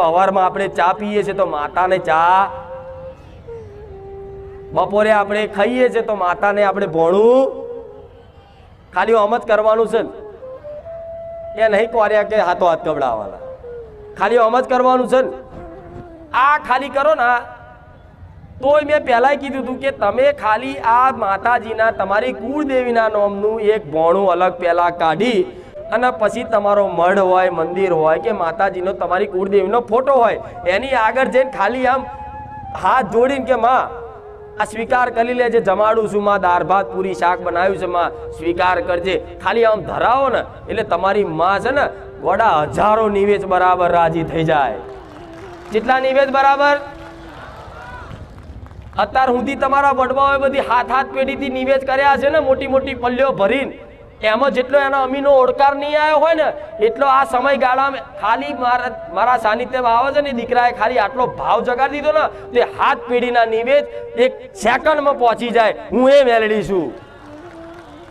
સવારમાં આપણે ચા પીએ છીએ તો માતાને ચા, બપોરે આપણે ખાઈએ છીએ તો માતાને આપણે ભોણું, ખાલી આમ જ કરવાનું છે એ નહીં કોર્યા કે હાથો હાથ કવડાવવાના, ખાલી આમ જ કરવાનું છે ને। આ ખાલી કરો ને તોય મેં પહેલાં કીધું હતું કે તમે ખાલી આ માતાજીના તમારી કુળદેવીના નામનું એક ભોણું અલગ પહેલાં કાઢી અને પછી તમારો મઢ હોય, મંદિર હોય કે માતાજીનો તમારી કુળદેવીનો ફોટો હોય એની આગળ જઈને ખાલી આમ હાથ જોડીને કે માં આ સ્વીકાર કરી લેજે, જમાડું છું માં, દાળ ભાત પૂરી શાક બનાવ્યું છે માં, સ્વીકાર કરજે, ખાલી આમ ધરાવો ને એટલે તમારી માં છે ને વડા હજારો નિવેદ બરાબર રાજી થઈ જાય। કેટલા નિવેદ બરાબર? અત્યાર સુધી તમારા વડવાઓએ બધી હાથ હાથ પેઢીથી નિવેદ કર્યા છે ને, મોટી મોટી પલ્લીઓ ભરીને, એમાં જેટલો એના અમીનો ઓડકાર નહીં આવ્યો હોય ને એટલો આ સમયગાળામાં ખાલી મારા સાનિધ્યમાં આવે છે ને દીકરાએ ખાલી આટલો ભાવ જગાડી દીધો ને તે હાથ પેઢીના નિવેદ એક સેકન્ડમાં પહોંચી જાય। હું એ મેળવી છું।